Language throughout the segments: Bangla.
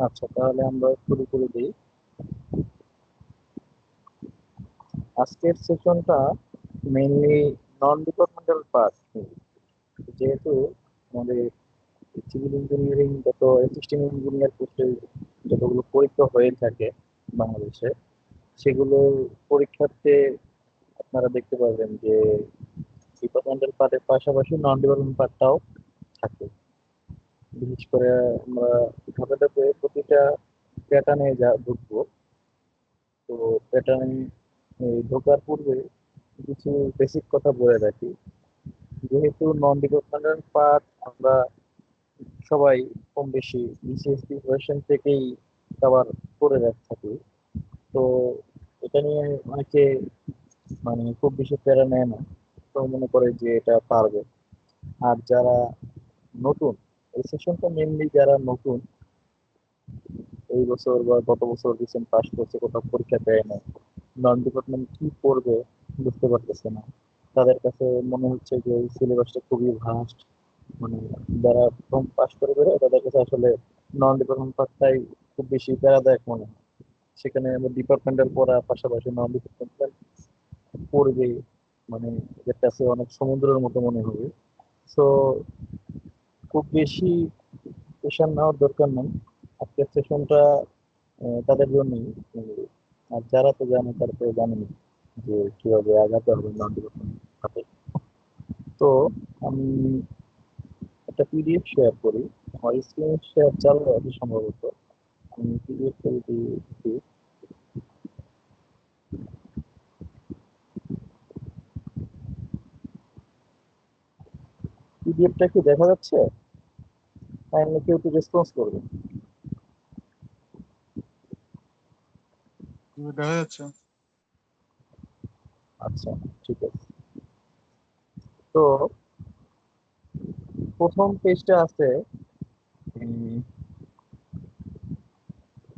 আচ্ছা, তাহলে আমরা শুরু করে দিই। আজকের সেশনটা মেইনলি নন ডিপার্টমেন্টাল পার্ট, যেহেতু আমাদের সিভিল ইঞ্জিনিয়ারিং যত অ্যাসিস্ট্যান্ট ইঞ্জিনিয়ার পোস্টে যতগুলো পরীক্ষা হয়ে থাকে বাংলাদেশে, সেগুলো পরীক্ষার্থে আপনারা দেখতে পাবেন যে ডিপার্টমেন্টাল পার্টের পাশাপাশি নন ডিপার্টমেন্ট পার্টটাও থাকে। বিশেষ করে আমরা ধাপে ধাপে প্রতিটা প্যাটার্নে যা ঢুকবো, তো প্যাটার্নে ঢোকার পূর্বে কিছু বেসিক কথা বলে রাখি। যেহেতু নন ডিপার্টমেন্টাল পার্ট আমরা সবাই কম বেশি বিসিএস প্রিপারেশন থেকেই কভার করে রাখতে থাকি, তো এটা নিয়ে অনেকে খুব বেশি প্যারা নেয় না, তো মনে করে যে এটা পারবে। আর যারা নতুন, এই সেশনটা মেনলি যারা নতুন, এই বছর বা গত বছর রিসেন্ট পাস করছে, কোথাও পরীক্ষা দেয় না, নন ডিপার্টমেন্ট কি করবে বুঝতে পারতেছে না, তাদের কাছে মনে হচ্ছে যে এই সিলেবাসটা খুবই ভাস্ট। মানে যারা প্রথম পাস করে বেরোয় তাদের কাছে আসলে নন ডিপার্টমেন্ট পার্টটাই খুব বেশি প্যারাদায়ক মনে হয়। সেখানে আমরা ডিপার্টমেন্টের পড়া পাশাপাশি নন ডিপার্টমেন্টাল পড়বে, মানে এদের কাছে অনেক সমুদ্রের মতো মনে হবে। সো খুব বেশি প্রেশার নেওয়ার দরকার নেই। আজকের সেশনটা তাদের জন্যই। আর যারা তো জানে তারা তো জানেনি যে কিভাবে আগাতে হবে নন ডিপার্টমেন্ট সাথে। তো আমি একটা পিডিএফ শেয়ার করি, আমার স্ক্রিন শেয়ার চালু আছে সম্ভবত। আমি পিডিএফ করে দিচ্ছি। পিডিএফটা কি দেখা যাচ্ছে? কাইন্ডলি কেউ একটু রেসপন্স করবে। দেখা যাচ্ছে। আচ্ছা, ঠিক আছে। তো প্রথম পেজটা আছে, উম,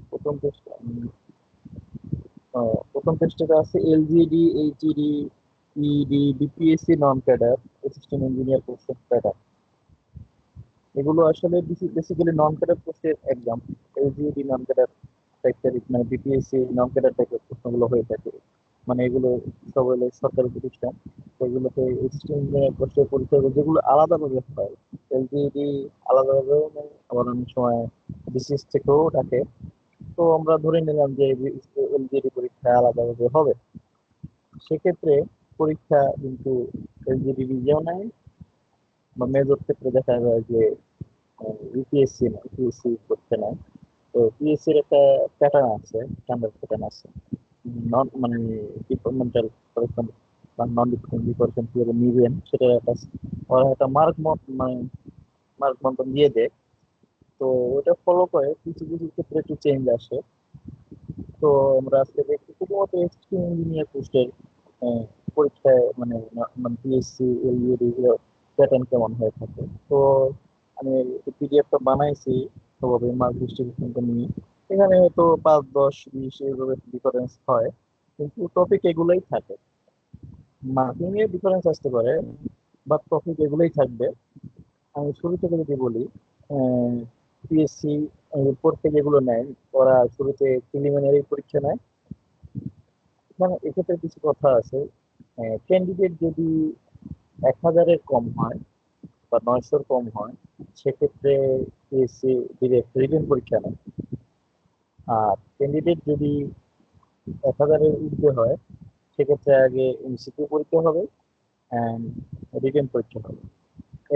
প্রথম পেজটা প্রথম পেজটাতে আছে LGD, HGD, ED, BPSC non cadre, assistant engineer কোর্সের প্যাটার্ন। এগুলো আসলে বেসিক্যালি নন ক্যাডার পোস্টের এক্সাম। এলজিডি নন ক্যাডার টাইপের, মানে বিপিএসসি নন ক্যাডার টাইপের প্রশ্নগুলো হয়ে থাকে। মানে এগুলো সব হলো সরকারি প্রতিষ্ঠান, তো এগুলোতে অ্যাসিস্ট্যান্ট ইঞ্জিনিয়ার পোস্টের পরীক্ষা যেগুলো আলাদাভাবে হয়, এলজিডি আলাদাভাবেও নেয়, আবার অনেক সময় বিসিএস থেকেও ডাকে। তো আমরা ধরে নিলাম যে এলজিডি পরীক্ষা আলাদাভাবে হবে। সেক্ষেত্রে পরীক্ষা কিন্তু এলজিডি নিজেও নেয়, বা মেজর ক্ষেত্রে দেখা যায় যে ইউপিএসসি না, ইউপিএসসি করতে না। তো পিএসসির একটা প্যাটার্ন আছে, স্ট্যান্ডার্ড প্যাটার্ন আছে। নন ডিপার্টমেন্টাল পরীক্ষা বা নন ডিপার্টমেন্টাল পরীক্ষা কিভাবে নিবেন সেটা একটা, ওরা একটা মার্ক মতন দিয়ে দেয়। তো ওটা ফলো করে কিছু কিছু ক্ষেত্রে একটু চেঞ্জ আসে। তো আমরা আজকে দেখছি শুধুমাত্র ইঞ্জিনিয়ার পোস্টের পরীক্ষায়, মানে পিএসসি এলইডি প্যাটার্ন কেমন হয়ে থাকে। তো আমি পিডিএফটা বানাইছি ওভাবে মার্ক ডিস্ট্রিবিউশনটা নিয়ে। এখানে হয়তো 5, 10, 20 এইভাবে ডিফারেন্স হয়, কিন্তু টপিক এগুলোই থাকে। মার্কিং এর ডিফারেন্স আসতে পারে, বা টপিক এগুলোই থাকবে। আমি শুরু থেকে যদি বলি, পিএসসি পরীক্ষা যেগুলো নেয়, ওরা শুরুতে প্রিলিমিনারি পরীক্ষা নেয়। মানে এক্ষেত্রে কিছু কথা আছে। ক্যান্ডিডেট যদি 1,000-এর কম হয় বা 900-র কম হয়, সেক্ষেত্রে পিএসসি ডিরেক্ট রিটেন পরীক্ষা নেয়। আর ক্যান্ডিডেট যদি 1,000-এর ঊর্ধ্বে হয়, সেক্ষেত্রে আগে এমসিকিউ পরীক্ষা হবে অ্যান্ড রিটেন পরীক্ষা হবে।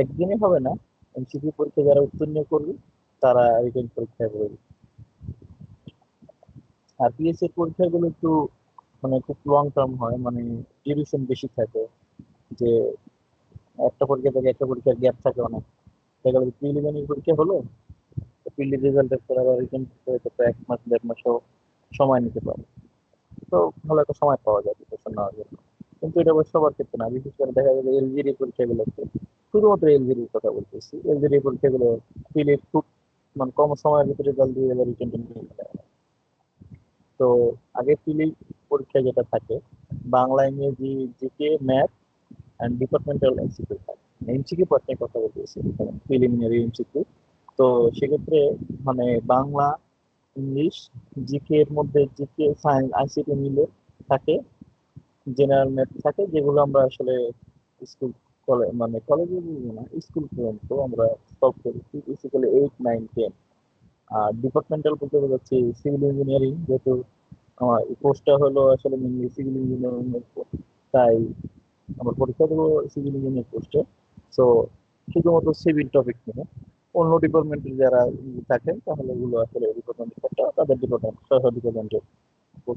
একদিনে হবে না, এমসিকিউ পরীক্ষা যারা উত্তীর্ণ করবে তারা রিটেন পরীক্ষা করবে। আর পিএসসি পরীক্ষাগুলো একটু খুব লং টার্ম হয়, মানে ডিউরেশন বেশি থাকে। যে একটা পরীক্ষা থেকে একটা পরীক্ষার গ্যাপ থাকে অনেক। দেখা গেলো প্রিলিমিনারি পরীক্ষা হলো, প্রিলি রেজাল্টের পর আবার রিটেন করতে হয়তো 1 মাস 1.5 মাসও সময় নিতে পারে। তো ভালো একটা সময় পাওয়া যায় প্রিপারেশন নেওয়ার জন্য। কিন্তু এটা অবশ্য সবার ক্ষেত্রে না, বিশেষ করে দেখা যায় যে এলজিডি পরীক্ষাগুলোতে, শুধুমাত্র এলজিডির কথা বলতেছি, এলজিডি পরীক্ষাগুলো প্রিলি খুব কম সময়ের ভিতরে রেজাল্ট দিয়ে এবার রিটেন নিয়ে যায়। তো আগে প্রিলি পরীক্ষা যেটা থাকে, বাংলা, ইংরেজি, GK, math and departmental MCQ থাকে। এমসিকিউ পার্ট নিয়ে কথা বলতেছি, প্রিলিমিনারি এমসিকিউ। তো সেক্ষেত্রে বাংলা ইংলিশ, জিকে এর মধ্যে জিকে সায়েন্স আইসিটি মিলে থাকে, জেনারেল ম্যাথ থাকে, যেগুলো আমরা আসলে স্কুল মানে কলেজে বলবো না, স্কুল পর্যন্ত আমরা সলভ করি, বেসিক্যালি 8, 9, 10। আর ডিপার্টমেন্টাল বলতে বোঝাচ্ছি সিভিল ইঞ্জিনিয়ারিং, যেহেতু আমার কোর্সটা হলো আসলে মেনলি সিভিল ইঞ্জিনিয়ারিং এর course, তাই আমার পরীক্ষা দেবো সিভিল ইঞ্জিনিয়ারিং পোস্টে। সো শুধুমাত্র সিভিল টপিক নিয়ে অন্য ডিপার্টমেন্টের যারা থাকেন তাহলে এগুলো আসলে ডিপার্টমেন্টের তাদের ডিপার্টমেন্ট ডিপার্টমেন্টের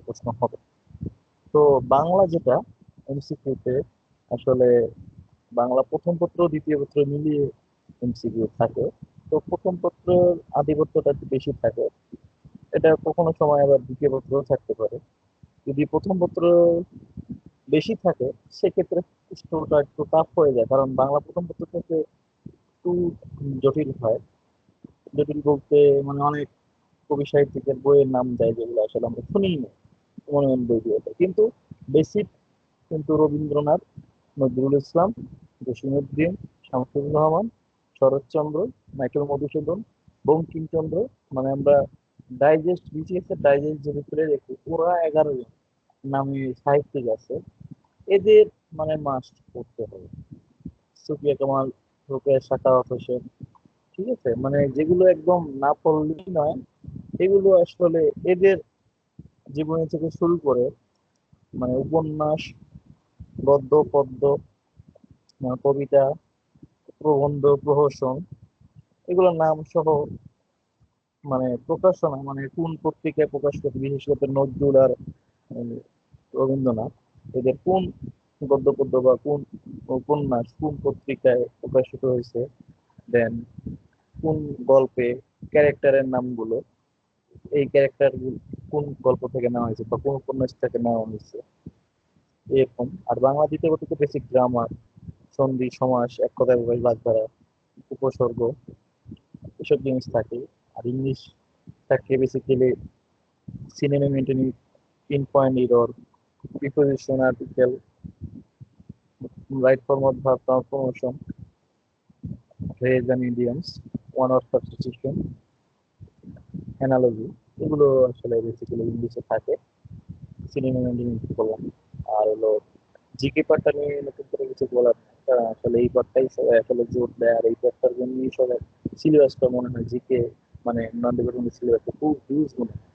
প্রশ্ন হবে। তো বাংলা যেটা এমসিকিউতে আসলে বাংলা প্রথম পত্র দ্বিতীয় পত্র মিলিয়ে এমসিকিউ থাকে। তো প্রথম পত্রের আধিপত্যটা একটু বেশি থাকে, এটা কখনো সময় আবার দ্বিতীয় পত্রও থাকতে পারে। যদি প্রথম পত্র বেশি থাকে সেক্ষেত্রে প্রশ্নটা একটু টাফ হয়ে যায়, কারণ বাংলা প্রথম পত্র থেকে একটু জটিল হয়। জটিল বলতে মানে অনেক কবি সাহিত্যিকের বইয়ের নাম যায় যেগুলো আসলে আমরা শুনিই না মনে মনে বই দিয়ে, কিন্তু বেসিক কিন্তু রবীন্দ্রনাথ, নজরুল ইসলাম, জসিমউদ্দিন, শামসুর রহমান, শরৎচন্দ্র, মাইকেল মধুসূদন, বঙ্কিমচন্দ্র, মানে আমরা ডাইজেস্ট বিসিএস এর ডাইজেস্ট যে ভিতরে দেখি ওরা 11 জন নামী সাহিত্যিক আছে, এদের মানে মাস্ট পড়তে হবে। সুফিয়া কামাল, রোকেয়া সাখাওয়াত হোসেন, ঠিক আছে, মানে যেগুলো একদম না পড়লেই নয়, এগুলো আসলে এদের জীবনী থেকে শুরু করে মানে উপন্যাস, গদ্য পদ্য, কবিতা, প্রবন্ধ, প্রহসন, এগুলোর নাম সহ মানে প্রকাশনা মানে কোন পত্রিকায় প্রকাশ করতে, বিশেষ করে নজরুল আর উম, রবীন্দ্রনাথ, এদের কোন গদ্য পদ্য বা কোন উপন্যাস কোন পত্রিকায় প্রকাশিত হয়েছে, দেন কোন গল্পে ক্যারেক্টারের নামগুলো, এই ক্যারেক্টার কোন গল্প থেকে নেওয়া হয়েছে বা কোন উপন্যাস থেকে নেওয়া হয়েছে, এরকম। আর বাংলা দ্বিতীয় পত্রিকা বেসিক গ্রামার, সন্ধি, সমাস, এক কথায় প্রকাশ, বাগধারা, উপসর্গ, এসব জিনিস থাকে। আর ইংলিশ থাকে basically synonym, antonym, pin point error, preposition, article, right form of verb, transformation, phrase and idioms, one word substitution, analogy, এগুলো আসলে বেসিক্যালি ইংলিশে থাকে। সিনোনিম অ্যান্টোনিম বললাম। আর হলো জিকে পার্টটা নিয়ে নতুন করে কিছু বলার নেই, কারণ আসলে এই পার্টটাই সবাই আসলে জোর দেয়, আর এই পার্টটার জন্যই সবাই সিলেবাসটা মনে হয় জিকে মানে নন ডিপার্টমেন্ট সিলেবাসটা খুব হিউজ মনে হয়।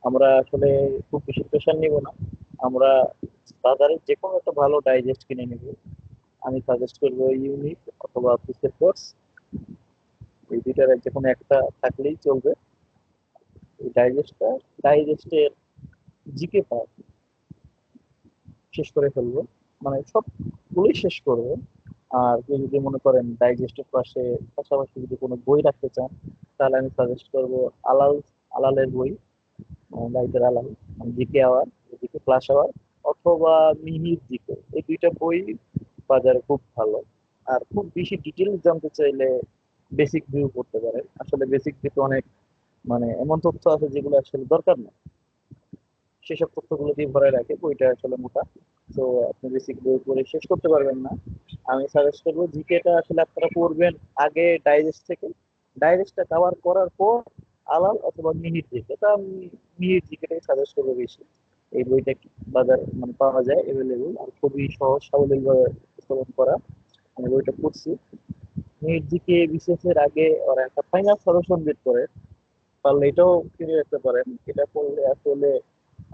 আমরা আসলে খুব বেশি প্রেশার নিব না, আমরা বাজারে যে কোনো একটা ভালো ডাইজেস্ট কিনে নেব। আমি সাজেস্ট করবো ইউনিক অথবা অফিসের কোর্স, এই দুইটার যে কোনো একটা থাকলেই চলবে। এই ডাইজেস্টের জিকে পার্ট শেষ করে ফেলবো, মানে সবগুলোই শেষ করবো। আর কেউ যদি মনে করেন ডাইজেস্টের পাশাপাশি যদি কোনো বই রাখতে চান, তাহলে আমি সাজেস্ট করবো আলাল, আলালের বই, লাইটের Alal, GK hour, GK class hour, অথবা মিহির জিকে, এই দুইটা বই বাজারে খুব ভালো। আর খুব বেশি ডিটেলস জানতে চাইলে বেসিক ভিউ করতে পারেন, আসলে বেসিক ভিউ অনেক মানে এমন তথ্য আছে যেগুলো আসলে দরকার না, সেসব তথ্যগুলো দিয়ে ভরে রাখে বইটা আসলে মোটা। তো আপনি বেসিক বই পড়ে শেষ করতে পারবেন না। আমি সাজেস্ট করবো জিকেটা আসলে আপনারা পড়বেন আগে ডাইজেস্ট থেকে, ডাইজেস্টটা কভার করার পর আলাল অথবা মিহির জিকে, তা আমি মিহির জিকেটাই সাজেস্ট করবো বেশি। এই বইটা বাজার মানে পাওয়া যায় এভেলেবল, আর খুবই সহজ সাবলীল ভাবে উপস্থাপন করা। আমি বইটা পড়ছি। মিহির জিকে বিশেষ এর আগে ওরা একটা ফাইনাল সলিউশন বের করে, পারলে এটাও কিনে রাখতে পারেন। এটা পড়লে আসলে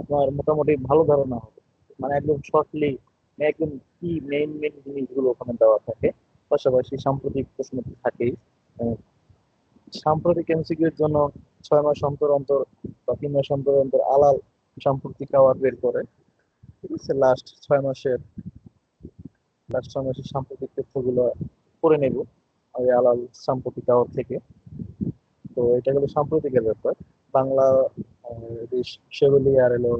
আপনার মোটামুটি ভালো ধারণা হবে, মানে একদম শর্টলি একদম কি মেইন মেইন জিনিসগুলো ওখানে দেওয়া থাকে। পাশাপাশি সাম্প্রতিক প্রশ্ন তো থাকেই। আহ, সাম্প্রতিক এমসিকিউর জন্য 6 মাস অন্তর অন্তর বা 3 মাস অন্তর অন্তর আলাল সাম্প্রতিক আওয়ার বের করে, ঠিক আছে, লাস্ট 6 মাসের সাম্প্রতিক তথ্যগুলো করে নেব ওই আলাল সাম্প্রতিক আওয়ার থেকে। তো এটা হলো সাম্প্রতিকের ব্যাপার। বাংলা বিষয়গুলি আর হলো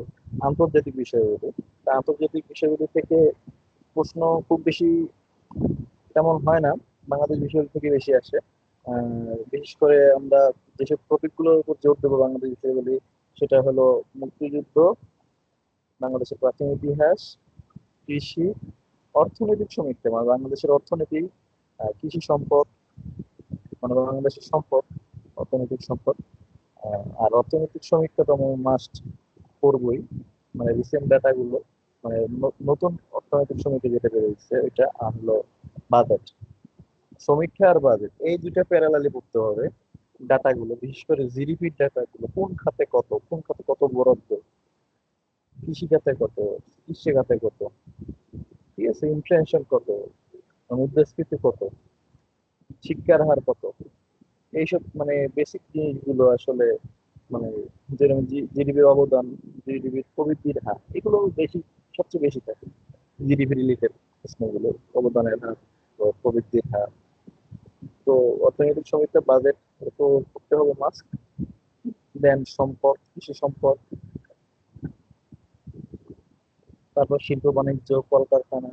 আন্তর্জাতিক বিষয়গুলি। তা আন্তর্জাতিক বিষয়গুলি থেকে প্রশ্ন খুব বেশি তেমন হয় না, বাংলাদেশ বিষয় থেকে বেশি আসে। বিশেষ করে আমরা যেসব টপিক গুলোর উপর জোর দেবো বাংলাদেশ বিষয়গুলি, সেটা হলো মুক্তিযুদ্ধ, বাংলাদেশের প্রাচীন ইতিহাস, কৃষি, অর্থনৈতিক সমীক্ষা মানে বাংলাদেশের অর্থনীতি, কৃষি সম্পদ মানে বাংলাদেশের সম্পদ, অর্থনৈতিক সম্পদ, আর অর্থনৈতিক সমীক্ষা তো মাস্ট করবই, মানে রিসেন্ট ডাটা গুলো, মানে নতুন অর্থনৈতিক সমীক্ষা যেটা বেরিয়েছে ওইটা, আর হলো বাজেট সমীক্ষা আর বাজেট, এই দুইটা প্যারালালি পড়তে হবে। ডাটা গুলো বিশেষ করে জিডিপির ডাটা গুলো, কোন খাতে কত, কোন খাতে কত বরাদ্দ, কৃষি খাতে কত, চিকিৎসা খাতে কত, ঠিক আছে, ইনফ্লেশন কত, মুদ্রাস্ফীতি কত, শিক্ষার হার কত, এইসব মানে বেসিক জিনিসগুলো আসলে, মানে যেরকম জিডিপির অবদান, জিডিপির প্রবৃদ্ধির হার, এগুলো বেশি, সবচেয়ে বেশি থাকে জিডিপি রিলেটেড প্রশ্নগুলো, অবদানের হার, প্রবৃদ্ধির হার। তো অর্থনৈতিক সমীক্ষা, বাজেট তো করতে হবে মাস্ট। দেন সম্পদ, কৃষি সম্পদ, তারপর শিল্প বাণিজ্য, কলকারখানা,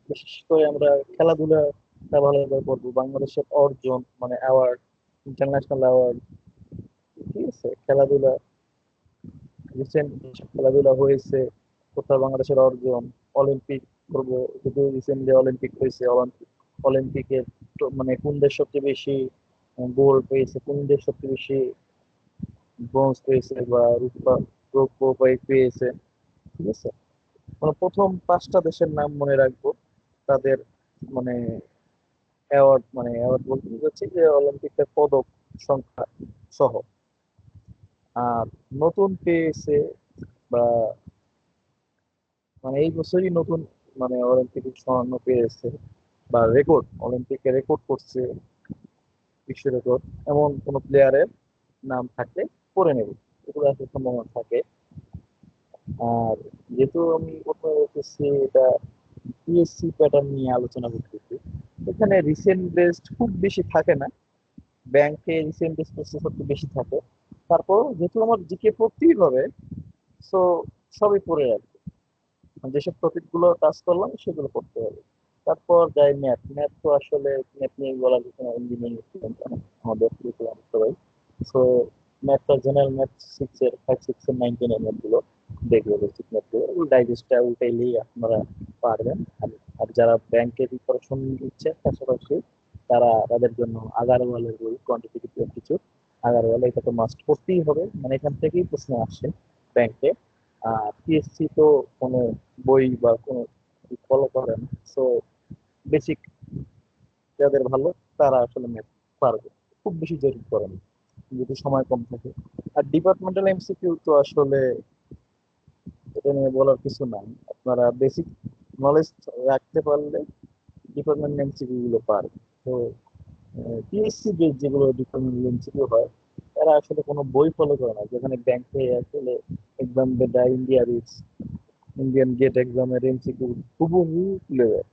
বিশেষ করে আমরা খেলাধুলাটা ভালোভাবে করবো, বাংলাদেশের অর্জন মানে অ্যাওয়ার্ড, ইন্টারন্যাশনাল অ্যাওয়ার্ড, ঠিক আছে, খেলাধুলা, রিসেন্ট খেলাধুলা হয়েছে, কোথাও বাংলাদেশের অর্জন, অলিম্পিক করবো, যদি রিসেন্টলি অলিম্পিক হয়েছে, অলিম্পিকের মানে কোন দেশ সবচেয়ে বেশি গোল্ড পেয়েছে, কোন দেশ সবচেয়ে বেশি ব্রোঞ্জ পেয়েছে বা রূপা, রৌপ্য পেয়েছে, ঠিক আছে। মানে প্রথম 5টা দেশের নাম মনে রাখবো, তাদের মানে অ্যাওয়ার্ড, মানে অ্যাওয়ার্ড বলতে হচ্ছে যে অলিম্পিকের পদক সংখ্যা সহ। আর নতুন পেয়েছে বা মানে এই বছরই নতুন মানে অলিম্পিকে স্বর্ণ পেয়েছে বা রেকর্ড, অলিম্পিকে রেকর্ড করছে, বিশ্ব রেকর্ড, এমন কোন প্লেয়ারের নাম থাকলে করে নেব, এগুলো আসলে সম্ভাবনা থাকে। আর যেহেতু আমি প্রথমে বলতেছি এটা পিএসসি প্যাটার্ন নিয়ে আলোচনা করতেছি, এখানে রিসেন্ট বেসড খুব বেশি থাকে না, ব্যাংকে রিসেন্ট বেসড প্রসেস একটু বেশি থাকে। তারপর যেহেতু আমার জিকে পড়তেই হবে, সো সবই পড়ে রাখবে, যেসব টপিক গুলো টাচ করলাম সেগুলো করতে হবে। তারপর যাই ম্যাথ, ম্যাথ তো আসলে ম্যাথ নিয়ে বলার কিছু না, ইঞ্জিনিয়ারিং স্টুডেন্ট আমাদের curriculum সবাই। সো ম্যাথটা জেনারেল ম্যাথ 6 এর 5 6 এর 9 10 এর ম্যাথ গুলো দেখবে, বেসিক ম্যাথ গুলো, ওগুলো ডাইজেস্টটা উল্টাইলেই আপনারা পারবেন। আর যারা ব্যাংকে প্রিপারেশন নিচ্ছে পাশাপাশি, তারা তাদের জন্য আগারওয়ালের বই, কোয়ান্টিটেটিভ অ্যাপটিটিউড, আগারওয়াল, এটা তো মাস্ট করতেই হবে, মানে এখান থেকেই প্রশ্ন আসছে ব্যাংকে। আর পিএসসি তো কোনো বই বা কোনো ফলো করে না, সো বেসিক যাদের ভালো তারা আসলে ম্যাথ পারবে, খুব বেশি জরুরি করে না যদি সময় কম থাকে। আর ডিপার্টমেন্টাল এমসিকিউ তো আসলে এটা নিয়ে বলার কিছু নাই, আপনারা বেসিক নলেজ রাখতে পারলে ডিপার্টমেন্ট এমসিকিউ গুলো পারবে। তো পিএসসি যেগুলো ডিপার্টমেন্টাল এমসিকিউ হয়, এরা আসলে কোনো বই ফলো করে না, যেখানে ব্যাংকে আসলে এক্সাম দেয় ইন্ডিয়া, ইন্ডিয়ান গেট এক্সামের এমসিকিউ হুবহু তুলে দেয়।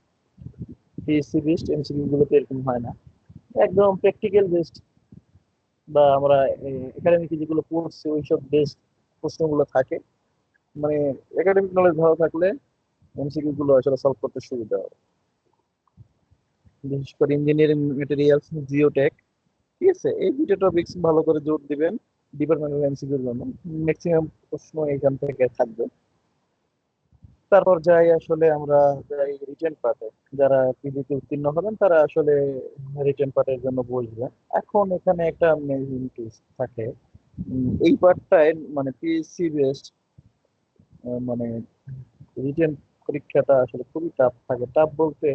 পিএসসি বেসড এমসিকিউ গুলোতে এরকম হয় না, একদম প্র্যাকটিক্যাল বেসড বা আমরা একাডেমিকে যেগুলো পড়ছি ওইসব বেসড প্রশ্নগুলো থাকে। মানে একাডেমিক নলেজ ভালো থাকলে এমসিকিউ গুলো আসলে সলভ করতে সুবিধা হবে, বিশেষ করে ইঞ্জিনিয়ারিং ম্যাটেরিয়ালস, জিওটেক, ঠিক আছে, এই দুটো টপিকস ভালো করে জোর দিবেন ডিপার্টমেন্টাল এমসিকিউর জন্য, ম্যাক্সিমাম প্রশ্ন এখান থেকে থাকবে। তারপর যাই আসলে আমরা যাই রিটেন পার্টে, যারা পিজিতে উত্তীর্ণ হবেন তারা আসলে রিটেন পার্টের জন্য বসবেন। এখন এখানে একটা মেইন টুইস্ট থাকে, এই পার্টটায় মানে পিএসসি বেসড, মানে রিটেন পরীক্ষাটা আসলে খুবই টাফ থাকে, টাফ বলতে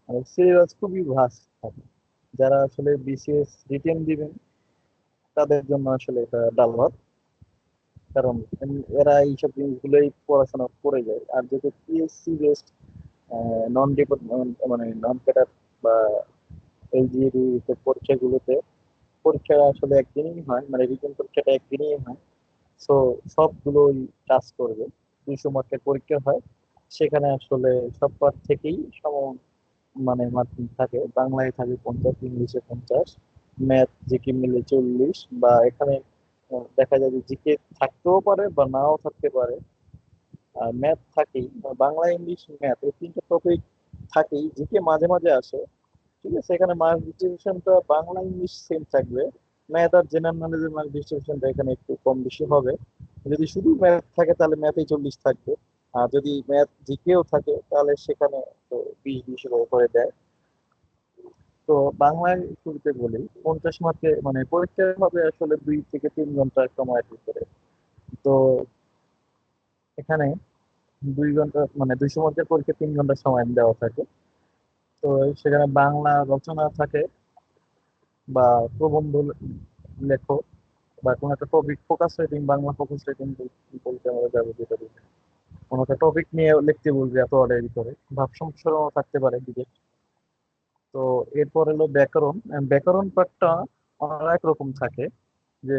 মানে সিলেবাস খুবই ভাস্ট থাকে। যারা আসলে বিসিএস রিটেন দিবেন তাদের জন্য আসলে এটা ডাল ভাত, কারণ এরা এইসব জিনিসগুলোই পড়াশোনা করে যায়। আর যেহেতু পিএসসি বেসড নন ডিপার্টমেন্ট মানে নন ক্যাডার বা এলজিডি পরীক্ষাগুলোতে, পরীক্ষা আসলে একদিনই হয়, মানে রিটেন পরীক্ষাটা একদিনই হয়। সো সবগুলোই কাজ করবে, 200 মার্কের পরীক্ষা হয়, সেখানে আসলে সব পাঠ থেকেই মানে মার্কিং থাকে, বাংলায় থাকে 50, ইংলিশে 50, ম্যাথ জিকে মিলে 40, বা এখানে দেখা যায় যে জিকে থাকতেও পারে বা নাও থাকতে পারে। আর ম্যাথ থাকেই, বাংলা ইংলিশ ম্যাথ এই 3টা টপিক থাকেই, জিকে মাঝে মাঝে আসে, ঠিক আছে। এখানে মার্ক ডিস্ট্রিবিউশনটা বাংলা ইংলিশ সেম থাকবে, ম্যাথ আর জেনারেল নলেজের মার্ক ডিস্ট্রিবিউশনটা এখানে একটু কম বেশি হবে। যদি শুধু ম্যাথ থাকে তাহলে ম্যাথে 40 থাকবে, আর যদি ম্যাথ জিকেও থাকে তাহলে সেখানে তো 20 20 করে দেয়। তো বাংলায় শুরুতে বলি 50 মার্কে মানে পরীক্ষা হবে আসলে 2 থেকে 3 ঘন্টা সময়ের ভিতরে। তো এখানে 2 ঘন্টা মানে 200 মার্কের পরীক্ষা 3 ঘন্টা সময় দেওয়া থাকে। তো সেখানে বাংলা রচনা থাকে বা প্রবন্ধ লেখো বা কোনো একটা topic focus rating, Bangla focus rating বলতে আমরা ব্যবহৃত করি। কোনো একটা টপিক নিয়ে লিখতে বলবে এত ওয়ার্ডের ভিতরে, ভাব সংমিশ্রণও থাকতে পারে দিকে। তো এরপর হলো ব্যাকরণ। ব্যাকরণ পার্টটা অনেক রকম থাকে, যে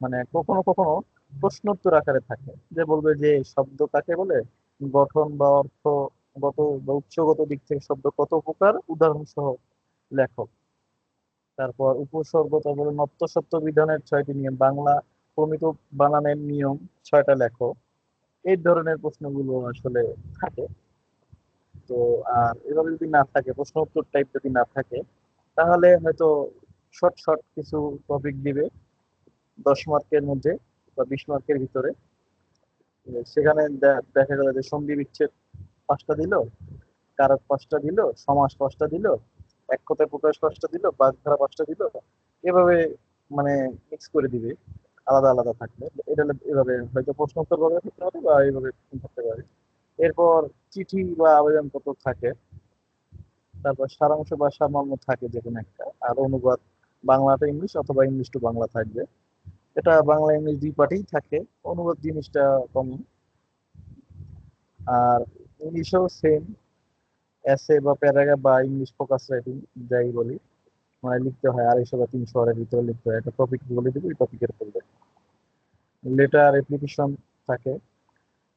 মানে কখনো কখনো প্রশ্নোত্তর আকারে থাকে, যে বলবে যে শব্দ কাকে বলে, গঠন বা অর্থগত বা উৎসগত দিক থেকে শব্দ কত প্রকার, উদাহরণ সহ লেখক। তারপর উপসর্গ, তারপরে নত্য সত্য বিধানের 6টি নিয়ম, বাংলা প্রমিত বানানের নিয়ম 6টা লেখো। এই ধরনের প্রশ্নগুলো আসলে থাকে। তো আর এভাবে যদি না থাকে, প্রশ্ন উত্তর টাইপ যদি না থাকে, তাহলে হয়তো শর্ট শর্ট কিছু টপিক দিবে 10 মার্কের মধ্যে বা 20 মার্কের ভিতরে। সেখানে দেখা গেল যে সন্ধি বিচ্ছেদ 5টা দিল, কারক 5টা দিল, সমাস 5টা দিল, এক কথায় প্রকাশ 5টা দিল, বাগধারা 5টা দিল। এভাবে মানে মিক্স করে দিবে আলাদা আলাদা থাকলে। এটা এভাবে হয়তো প্রশ্ন উত্তর ভাবে থাকতে পারে বা এইভাবে থাকতে পারে। এরপর চিঠি বা আবেদনপত্র থাকে। তারপর সারাংশ বা সারমর্ম থাকে যে কোনো একটা। আর অনুবাদ, বাংলাটা ইংলিশ অথবা ইংলিশ টু বাংলা থাকবে। এটা বাংলা ইংলিশ দুই পাঠেই থাকে। অনুবাদ জিনিসটা কম। আর ইংলিশেও সেম, এসে বা প্যারাগ্রাফ বা ইংলিশ ফোকাস রাইটিং যাই বলি, মানে লিখতে হয় 250 বা 300 ওয়ার্ডের ভিতরে লিখতে হয়। একটা টপিক বলে দিবি, ওই টপিকের উপর লেটার অ্যাপ্লিকেশন থাকে।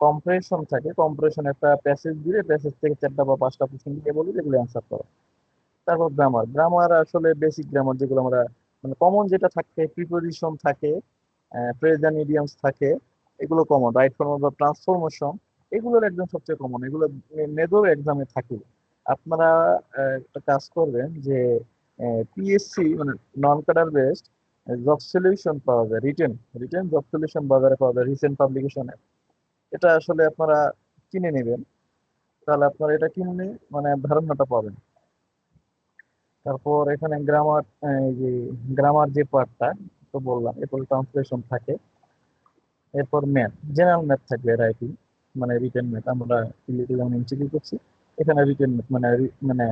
কম্প্রেশন থাকে। কম্প্রেশন একটা প্যাসেজ দিয়ে প্যাসেজ থেকে 4টা বা 5টা প্রশ্ন দিয়ে বলি, এগুলো অ্যান্সার করো। তারপর গ্রামার। গ্রামার আসলে বেসিক গ্রামার যেগুলো আমরা মানে কমন যেটা থাকে, প্রিপোজিশন থাকে, প্রেজেন্ট ইডিয়ামস থাকে, এগুলো কমন। রাইট ফর্ম বা ট্রান্সফরমেশন, এগুলোর একদম সবচেয়ে কমন। এগুলো মেজর এক্সামে থাকে। আপনারা একটা কাজ করবেন যে পিএসসি মানে non cadre based job solution পাওয়া যায়, রিটেন রিটেন জব সলিউশন বাজারে পাওয়া যায় রিসেন্ট পাবলিকেশনে। এটা আসলে আপনারা কিনে নেবেন, তাহলে আপনারা এটা কিনলে মানে ধারণাটা পাবেন। তারপর এখানে গ্রামার, এই যে গ্রামার যে পার্টটা তো বললাম, এরপর ট্রান্সলেশন থাকে। এরপর ম্যাথ, জেনারেল ম্যাথ থাকবে, রাইটিং মানে রিটেন ম্যাথ। আমরা যেমন এমসিকিউ করছি, এখানে রিটেন ম্যাথ মানে মানে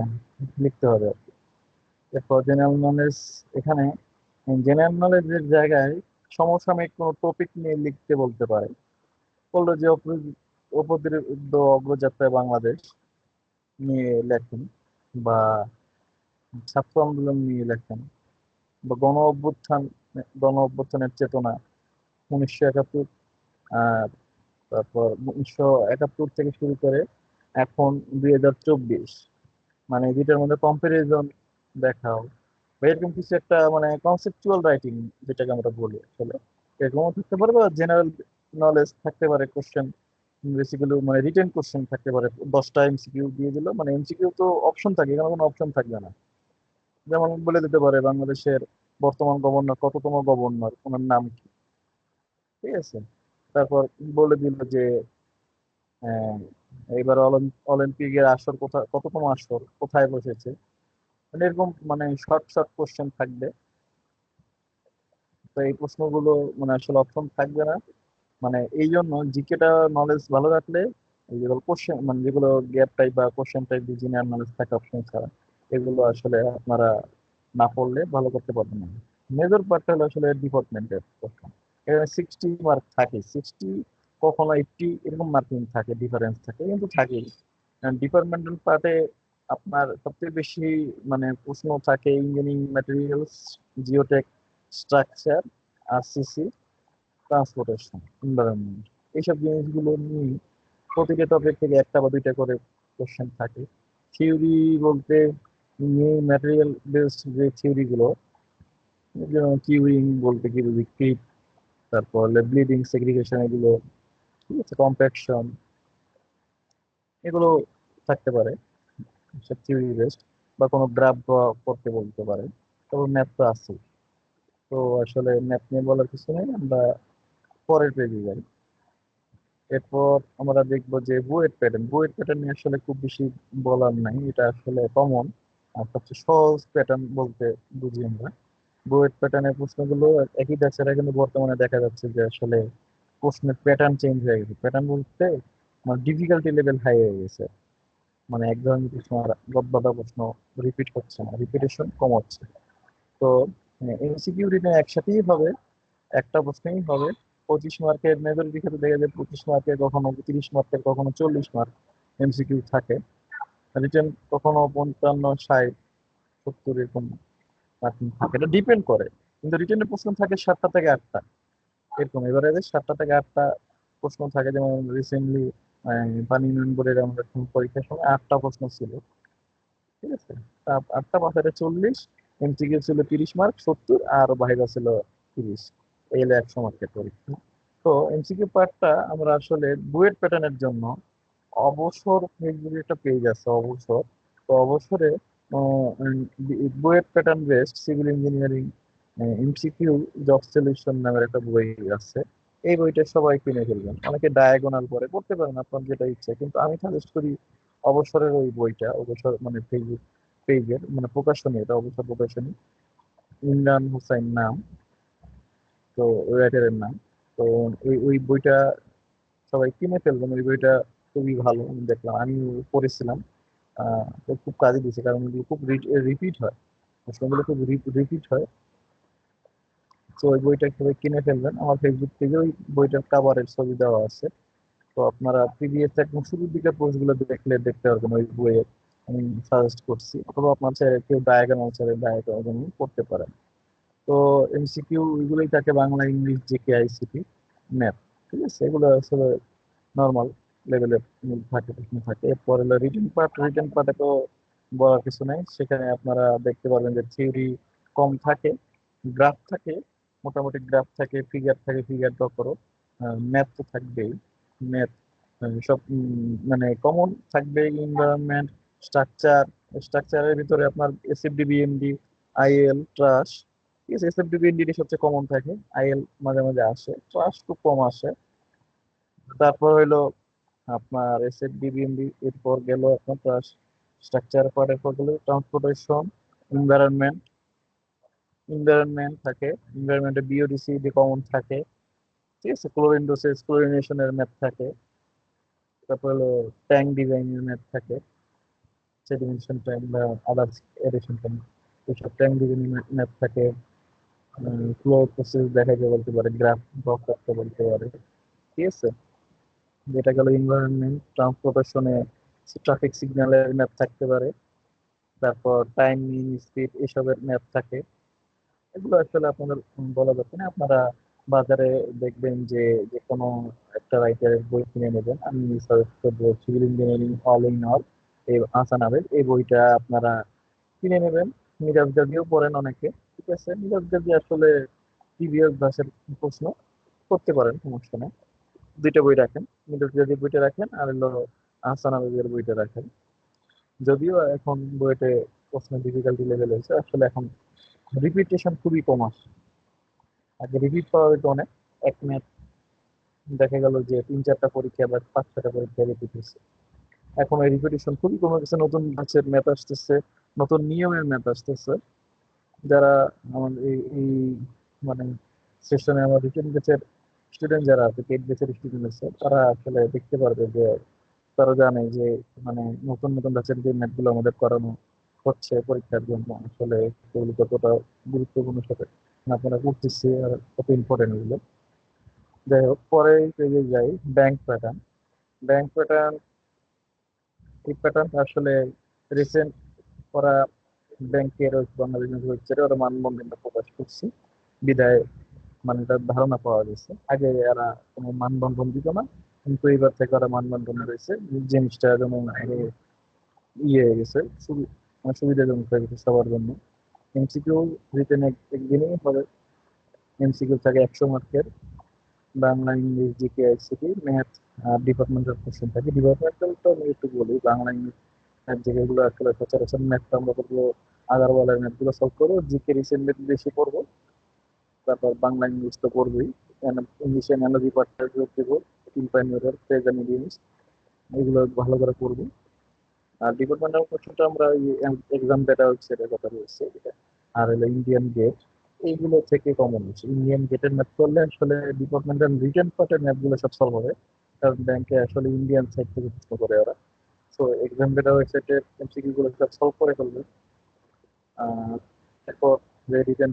লিখতে হবে আর কি। এরপর জেনারেল নলেজ। এখানে জেনারেল নলেজের জায়গায় সমসাময়িক কোনো টপিক নিয়ে লিখতে বলতে পারে। বললো যে উপদ্রুত অগ্রযাত্রায় বাংলাদেশ নিয়ে লেখেন, বা ছাত্র আন্দোলন নিয়ে লেখেন, বা গণ অভ্যুত্থানের চেতনা 1971। আর তারপর 1971 থেকে শুরু করে এখন 2024, মানে দুইটার মধ্যে কম্পারিজন দেখাও, বা এরকম কিছু একটা মানে কনসেপচুয়াল রাইটিং যেটাকে আমরা বলি আসলে। এরকমও থাকতে পারে, বা জেনারেল নলেজ থাকতে পারে। কোশ্চেন বেসিক্যালি মানে রিটেন কোশ্চেন থাকতে পারে, 10টা এমসিকিউ দিয়ে দিল। মানে এমসিকিউ তো অপশন থাকে, এখানে কোনো অপশন থাকবে না। যেমন বলে দিতে পারে বাংলাদেশের বর্তমান গভর্নর কততম গভর্নর, ওনার নাম কি, ঠিক আছে। তারপর বলে দিল যে আহ, এইবার অলিম্পিকের আসর কোথায়, কততম আসর কোথায় বসেছে। মানে এরকম মানে শর্ট শর্ট কোশ্চেন থাকবে। তো এই প্রশ্নগুলো মানে আসলে অপশন থাকবে না। মানে এই জন্য জিকেটা নলেজ ভালো রাখলে, এই যেগুলো কোশ্চেন মানে যেগুলো গ্যাপ টাইপ বা কোশ্চেন টাইপ জেনারেল নলেজ থাকে অপশন ছাড়া, এগুলো আসলে আপনারা না পড়লে ভালো করতে পারবেন না। মেজর পার্টটা হলো আসলে ডিপার্টমেন্টের প্রশ্ন। এখানে 60 মার্ক থাকে, 60 কখনো 80 এরকম মার্কিং থাকে, ডিফারেন্স থাকে কিন্তু থাকেই। ডিপার্টমেন্টাল পার্টে আপনার সবচেয়ে বেশি মানে প্রশ্ন থাকে engineering materials, geotech, structure, RCC, transportation, environment. এইসব জিনিসগুলো নিয়ে প্রতিটা টপিক থেকে 1টা বা 2টা করে কোশ্চেন থাকে। থিওরি বলতে ম্যাটেরিয়াল বেসড যে থিওরি গুলো, যেমন কিউরিং বলতে কি বুঝি, ক্রিপ, তারপর ব্লিডিং, সেগ্রিগেশন, এগুলো, ঠিক আছে, কম্প্যাকশন, এগুলো থাকতে পারে সব থিওরি বেসড। বা কোনো গ্রাফ করতে বলতে পারে। তবে ম্যাথ তো আছে। তো আসলে ম্যাথ নিয়ে বলার কিছু নেই, আমরা পরের পেজে যাই। এরপর আমরা দেখবো যে বুয়েট প্যাটার্ন। বুয়েট প্যাটার্ন নিয়ে আসলে খুব বেশি বলার নাই, এটা আসলে কমন। আর সবচেয়ে সহজ প্যাটার্ন বলতে বুঝি আমরা বুয়েট প্যাটার্নের প্রশ্নগুলো একই তাছাড়া কিন্তু বর্তমানে দেখা যাচ্ছে যে আসলে প্রশ্নের প্যাটার্ন চেঞ্জ হয়ে গেছে। প্যাটার্ন বলতে মানে ডিফিকাল্টি লেভেল হাই হয়ে গেছে। মানে এক ধরনের প্রশ্ন আর গদবাঁধা প্রশ্ন রিপিট হচ্ছে না, রিপিটেশন কম হচ্ছে। তো এমসিকিউ রিটেন একসাথেই হবে, একটা প্রশ্নেই হবে। 25 মার্কের মেজরিটি ক্ষেত্রে দেখা যায় 25 মার্কের, কখনো 30 মার্কের, কখনো 40 মার্ক এমসিকিউ থাকে। রিটেন কখনো 55, 60, 70 এরকম marking থাকে, এটা ডিপেন্ড করে। কিন্তু রিটেনের প্রশ্ন থাকে 7টা থেকে 8টা এরকম, এবারে 7টা থেকে 8টা প্রশ্ন থাকে। যেমন রিসেন্টলি পানি উন্নয়ন বোর্ডের আমাদের পরীক্ষার সময় 8টা প্রশ্ন ছিল, ঠিক আছে। তা 8টা পাশে 40, এমসিকিউ ছিল 30 মার্ক, 70, আর ভাইভা ছিল 30। এই হলো 100 মার্কের পরীক্ষা। তো এমসিকিউ পার্টটা আমরা আসলে বুয়েট প্যাটার্নের জন্য অবসর ফেসবুকে একটা পেজ আছে, অবসর। তো অবসরে BUET pattern based civil engineering MCQ job solution নামের একটা বই আছে। এই বইটা সবাই কিনে ফেলবেন, অনেকে ডায়াগোনাল পরে পড়তে পারেন আপনার যেটা ইচ্ছা, কিন্তু আমি সাজেস্ট করি অবসরের ওই বইটা। অবসর মানে ফেসবুক পেজের মানে প্রকাশনী, এটা অবসর প্রকাশনী, ইমরান হোসাইন নাম, তো রাইটারের নাম। তো ওই বইটা সবাই কিনে ফেলবেন। ওই বইটা খুবই ভালো, আমি দেখলাম, আমি পড়েছিলাম। তো খুব কাজে দিয়েছে, কারণ এগুলো খুব রিপিট হয়, প্রশ্নগুলো খুব রিপিট হয়। তো ওই বইটা সবাই কিনে ফেলবেন। আমার ফেসবুক পেজে ওই বইটার কাভারের ছবি দেওয়া আছে। তো আপনারা প্রিভিয়াস একদম শুরুর দিকের পোস্টগুলো দেখলে দেখতে পারবেন ওই বইয়ে। আমি সাজেস্ট করছি, অথবা আপনার চাইলে কেউ ডায়াগ্রাম চাইলে ডায়াগ্রাম করতে পারেন। তো এমসিকিউ এগুলোই থাকে, Bangla, English, GK, ICT, math, ঠিক আছে। এগুলো আসলে নর্মাল লেভেলের থাকে, প্রশ্ন থাকে। এরপর হলো রিটেন পার্ট। রিটেন পার্টে তো বলার কিছু নাই, সেখানে আপনারা দেখতে পারবেন যে থিওরি কম থাকে, গ্রাফ থাকে, মোটামুটি গ্রাফ থাকে, ফিগার থাকে, ফিগার ড্র করো। ম্যাথ তো থাকবেই, ম্যাথ সব মানে কমন থাকবে। এনভায়রনমেন্ট, স্ট্রাকচার, স্ট্রাকচারের ভিতরে আপনার এসএফডি, বিএমডি, আইএল, ট্রাস, ঠিক আছে। এসএফডি, বিএমডি সবচেয়ে কমন থাকে, আইএল মাঝে মাঝে আসে, ট্রাস খুব কম আসে। তারপর হইলো আপনার এসএফ ডিবিএমবি, এরপর গেল আপনার স্ট্রাকচার পার্ট, এরপর গেল ট্রান্সপোর্টেশন, এনভায়রনমেন্ট। এনভায়রনমেন্ট থাকে, এনভায়রনমেন্টে বিওডিসি কমন থাকে, ঠিক আছে। ক্লোরিন ক্লোরিনেশনের ম্যাথ থাকে। তারপর হলো ট্যাঙ্ক ডিজাইনের ম্যাথ থাকে, সেডিমেন্টেশন ট্যাঙ্ক বা আদার্স এরেশন ট্যাঙ্ক, এইসব ট্যাঙ্ক ডিজাইনের ম্যাথ থাকে। ফ্লো প্রসেস দেখাতে বলতে পারে, গ্রাফ ড্র করতে বলতে পারে, ঠিক আছে। যেটা গেল এনভায়রনমেন্ট। ট্রান্সপোর্টেশনে ট্রাফিক সিগন্যালের ম্যাপ থাকতে পারে, তারপর টাইম, মিন, স্পিড, এসবের ম্যাপ থাকে। এগুলো আসলে আপনাদের বলা যাচ্ছে না। আপনারা বাজারে দেখবেন যে যে কোনো একটা রাইটারের বই কিনে নেবেন। আমি সাজেস্ট করবো civil engineering all in all, এই আসানাবের এই বইটা আপনারা কিনে নেবেন। মিরাজ গাজিও পড়েন অনেকে, ঠিক আছে। মিরাজ গাজি আসলে প্রিভিয়াস ভাষার প্রশ্ন করতে পারেন, সমস্যা নেই। দুইটা বই রাখেন, মিরাজ গাজির বইটা রাখেন, আর হলো আহসান আবেদের বইটা রাখেন। যদিও এখন বইতে প্রশ্ন ডিফিকাল্টি লেভেল হয়েছে, আসলে এখন রিপিটেশন খুবই কম আসে। আগে রিপিট পাওয়া যেত অনেক, এক ম্যাথ দেখা গেল যে 3-4টা পরীক্ষা বা 5-6টা পরীক্ষা রিপিট হচ্ছে। এখন এই রিপিটেশন খুবই কমে গেছে, নতুন ব্যাচের ম্যাথ আসতেছে, নতুন নিয়মের ম্যাথ আসতেছে। যারা আমাদের এই মানে সেশনে আমার রিটেন ব্যাচের স্টুডেন্ট যারা আছে, পেড ব্যাচের স্টুডেন্ট আছে, তারা আসলে দেখতে পারবে যে তারা জানে যে মানে নতুন নতুন ব্যাচের যে ম্যাথ গুলো আমাদের করানো হচ্ছে পরীক্ষার জন্য, আসলে সেগুলো কতটা গুরুত্বপূর্ণ সাথে আপনারা করতেছি আর কত ইম্পর্টেন্ট এগুলো। যাই হোক, পরে পেজে যাই। Bank pattern. ব্যাংক প্যাটার্ন, এই প্যাটার্ন আসলে রিসেন্ট ওরা ব্যাংকের বাংলাদেশ ওয়েবসাইটে ওরা মানদণ্ড প্রকাশ করছে, বিদায় মানে তার ধারণা পাওয়া গেছে। আগে এরা কোনো মানবন্ধন দিত না, কিন্তু এবার থেকে ওরা মানবন্ধন রয়েছে। জিনিসটা যেমন আরো ইয়ে হয়ে গেছে, মানে সুবিধাজনক হয়ে গেছে সবার জন্য। এমসিকিউ রিটেন একদিনই হবে। এমসিকিউ থাকে 100 মার্কের, Bangla, English, GK, ICT, math, আর ডিপার্টমেন্টাল কোশ্চেন থাকে। ডিপার্টমেন্টাল তো আমি একটু বলি, বাংলা, ইংলিশ, ম্যাথ, যেগুলো আসলে সচরাচর ম্যাথটা আমরা করবো, আগারওয়ালের ম্যাথগুলো সলভ করবো, জিকে রিসেন্টলি বেশি পড়বো। তারপর বাংলা, ইংলিশ তো পড়বোই, ইংলিশে অ্যানালজি পার্টটা যোগ দেবো, ইম্পাইনিয়র, প্রেজেন্ট ইডিয়মস, এগুলো ভালো করে পড়বো। আর ডিপার্টমেন্টাল কোশ্চেনটা আমরা এক্সাম ডেটা ওয়েবসাইটের কথা বলছি এটা। আর হলো ইন্ডিয়ান গেট, এইগুলো থেকে কমন হচ্ছে। ইন্ডিয়ান গেটের ম্যাথ করলে আসলে ডিপার্টমেন্টাল রিটেন পার্টের ম্যাথ গুলো সব সলভ হবে, কারণ ব্যাংকে আসলে ইন্ডিয়ান সাইড থেকে প্রশ্ন করে ওরা। তো এক্সাম ডেটা ওয়েবসাইটের এমসিকিউ গুলো সব সলভ করে ফেলবে। আহ, এরপর যে রিটেন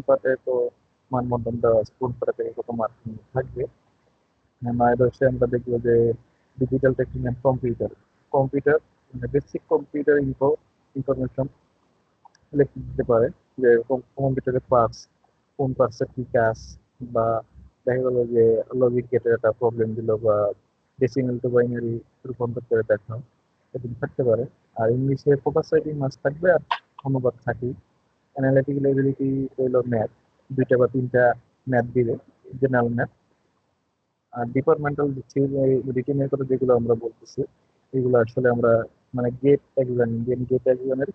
পার্টে তো মানবন্ধন দেওয়া আছে কোন পার্ট থেকে কত মার্ক থাকবে। নয় দশে আমরা দেখবো যে digital technique and computer, computer মানে বেসিক কম্পিউটার ইনফরমেশন লিখে দিতে পারে, যে কম্পিউটারের পার্টস, কোন পার্টসের কি কাজ, বা দেখা গেলো যে লজিক গেটের একটা প্রবলেম দিল, বা ডেসিমেল টু বাইনারি রূপান্তর করে দেখা, এরকম থাকতে পারে। আর ইংলিশে ফোকাস রাইটিং মাস্ট থাকবে, আর অনুবাদ থাকেই। অ্যানালিটিক্যাল এবিলিটি হইলো ম্যাথ, দুইটা বা তিনটা ম্যাথ দিবে, জেনারেল ম্যাথ। আর ডিপার্টমেন্টাল রিটেনের কথা যেগুলো আমরা বলতেছি, এগুলো আসলে আমরা মানে গেট এক্সাম, ইন্ডিয়ান গেট এক্সামের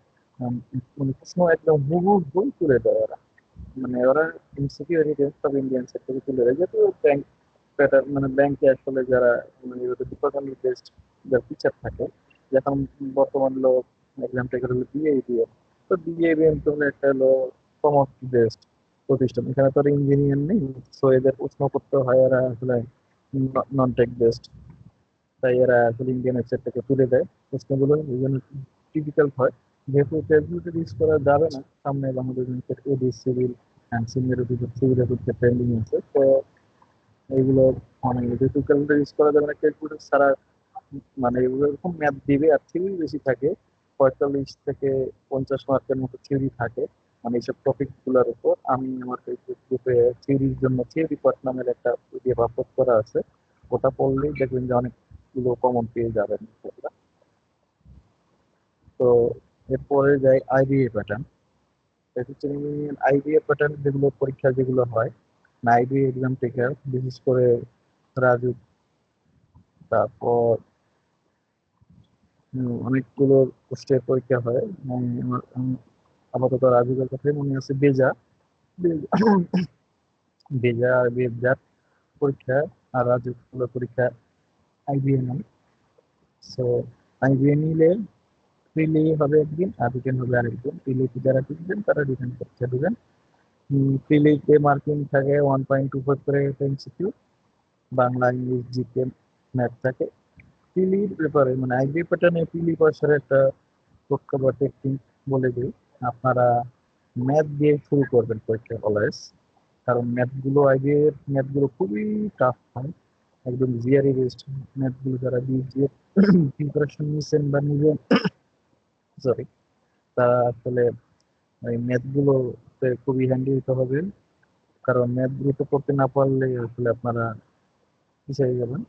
মানে প্রশ্ন একদম হুবহু তুলে দেয় ওরা। মানে ওরা এমসিকিউ রিটেন সব ইন্ডিয়ান সেট থেকে তুলে দেয়, যেহেতু ব্যাংক প্যাটার্ন মানে ব্যাংকে আসলে যারা মানে ডিপার্টমেন্টাল বেসড যারা টিচার থাকে, যখন বর্তমান লোক এক্সামটা করে হলো বিএবিএম। তো বিএবিএম তো হলো একটা হলো কমার্স বেসড প্রতিষ্ঠান, এখানে তো ইঞ্জিনিয়ার নেই। সো এদের প্রশ্ন করতে হয় এরা আসলে নন টেক বেসড, তাই এরা আসলে ইন্ডিয়ান ওয়েবসাইট থেকে তুলে দেয় প্রশ্নগুলো, এই জন্য টিপিক্যাল হয়। যেহেতু ফেসবুকে ইউজ করা যাবে না, সামনে আমাদের AD civil and senior officer civil officer trending আছে, তো এইগুলো মানে যেহেতু ক্যালকুলেটর ইউজ করা যাবে না, ক্যালকুলেটর ছাড়া মানে এগুলো এরকম ম্যাথ দিবে, আর থিওরি বেশি থাকে। 45 থেকে 50 মার্কের মতো থিওরি থাকে, মানে এইসব টপিক গুলোর উপর। আমি আমার ফেসবুক গ্রুপে থিওরির জন্য থিওরি পার্ট নামের একটা পিডিএফ আপলোড করা আছে, ওটা পড়লেই দেখবেন যে অনেকগুলো কমন পেয়ে যাবেন ইনশাআল্লাহ। তো এরপরে যাই আইবিএ প্যাটার্ন। আইবিএ প্যাটার্ন যেগুলো পরীক্ষা যেগুলো হয়, আইবিএ এক্সাম টেকার বিশেষ করে রাজু, তারপর অনেকগুলো পোস্টের পরীক্ষা হয়। আপাতত রাজুকের কথাই মনে আছে, বেজা বেজার পরীক্ষা, আর রাজুগুলো পরীক্ষা আইবিএ নাম। সো আইবিএ নিলে প্রিলি হবে একদিন, আর রিটেন হবে আরেকদিন। প্রিলিতে যারা টিকবেন তারা রিটেন পরীক্ষা দেবেন। প্রিলিতে মার্কিং থাকে 1.25 করে MCQ, Bangla English GK math থাকে। প্রিলির ব্যাপারে মানে আইবিএ প্যাটার্নে প্রিলি পাসের একটা টোটকা বা টেকনিক বলে দিই। আপনারা ম্যাথ দিয়ে শুরু করবেন পরীক্ষা অলওয়েজ, কারণ ম্যাথগুলো আগে ম্যাথগুলো খুবই টাফ হয়, একদম জিআরই বেসড ম্যাথগুলো। যারা বিজিএর প্রিপারেশন নিচ্ছেন বা নিজে, সরি, তারা আসলে এই ম্যাথগুলো খুবই হ্যান্ডি হতে হবে, কারণ ম্যাথগুলো তো করতে না পারলে আসলে আপনারা পিছিয়ে যাবেন।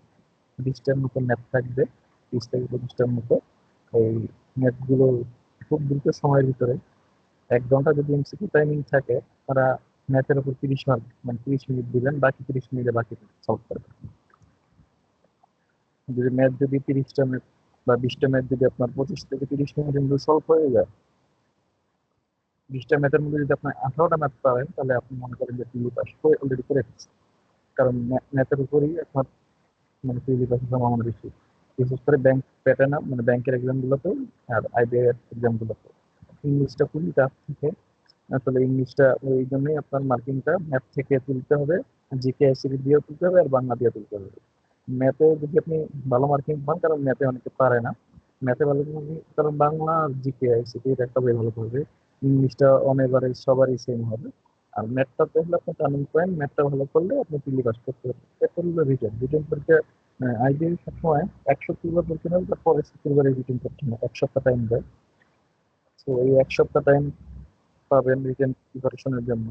20টার মতো ম্যাথ থাকবে, 20 থেকে 25টার মতো। এই ম্যাথগুলো খুব দ্রুত সময়ের ভিতরে, 1 ঘন্টা যদি এমসিকিউ টাইমিং থাকে, তারা ম্যাথের উপর 30 মার্ক মানে 30 মিনিট দিবেন, বাকি 30 মিনিটে বাকি সলভ করবেন। যদি ম্যাথ যদি 30টা ম্যাথ বা 20টা ম্যাথ যদি আপনার 25 থেকে 30 মিনিটের মধ্যে সলভ হয়ে যায়, 20টা ম্যাথের মধ্যে যদি আপনি 18টা ম্যাথ পারেন, তাহলে আপনি মনে করেন যে পিলি পাস অলরেডি করে ফেলছেন। কারণ ম্যাথের উপরই আপনার মানে পিলি পাসের সম্ভাবনা বেশি, বিশেষ করে ব্যাংক প্যাটার্ন মানে ব্যাংকের এক্সাম গুলোতে আর আইবিআই এক্সাম গুলোতে। ইংলিশটা খুবই টাফ থাকে, আসলে ইংলিশটা ওই জন্যই আপনার মার্কিংটা ম্যাথ থেকে তুলতে হবে, জিকে আইসিটি দিয়েও তুলতে হবে, আর বাংলা দিয়ে তুলতে হবে। ম্যাথে যদি আপনি ভালো মার্কিং পান, কারণ ম্যাথে অনেকে পারে না, ম্যাথে ভালো করবে কারণ বাংলা আর জিকে আইসিটি এটা একটা ভালো করবে। ইংলিশটা অন এভারেজ সবারই সেম হবে। আর ম্যাথটাতে হলে আপনার টার্নিং পয়েন্ট, ম্যাথটা ভালো করলে আপনি পিলি পাস করতে পারবেন। এরপর হলো রিটেন, রিটেন পরীক্ষা আইডিয়াল সবসময় 1 সপ্তাহ পরীক্ষা নেবে, তারপরে শুক্রবারে রিটেন করতে হবে, 1 সপ্তাহ টাইম দেয়। তো এই 1 সপ্তাহ টাইম পাবেন রিটেন প্রিপারেশনের জন্য।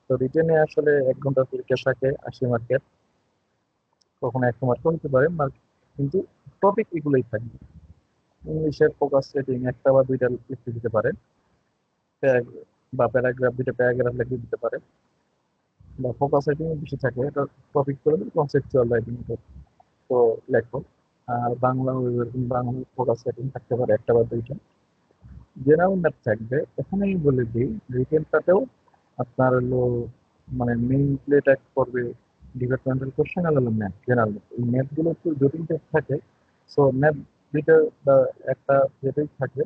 তো রিটেনে আসলে 1 ঘন্টার পরীক্ষা থাকে, 80 মার্কের, কখনো 100 মার্কও হতে পারে মার্ক, কিন্তু টপিক এগুলোই থাকবে। ইংলিশের ফোকাস রেটিং একটা বা দুইটা লিখতে দিতে পারে, বা প্যারাগ্রাফ, দুইটা প্যারাগ্রাফ লিখে দিতে পারে, বা ফোকাস রেটিং বেশি থাকে, এটা টপিক করে কনসেপচুয়াল রাইটিং তো লেখো। আর বাংলা বাংলা ফোকাস রেটিং থাকতে পারে একটা বা দুইটা, জেনারেল ম্যাথ থাকবে। এখানেই বলে দিই, রিটেনটাতেও আপনার হলো মানে মেইন প্লেটা করবে ডিপার্টমেন্টাল কোশ্চেন আর হলো ম্যাথ, জেনারেল ম্যাথ। এই ম্যাথগুলো একটু জটিল টাইপ থাকে। সো ম্যাথ দুইটা বা একটা যেটাই থাকে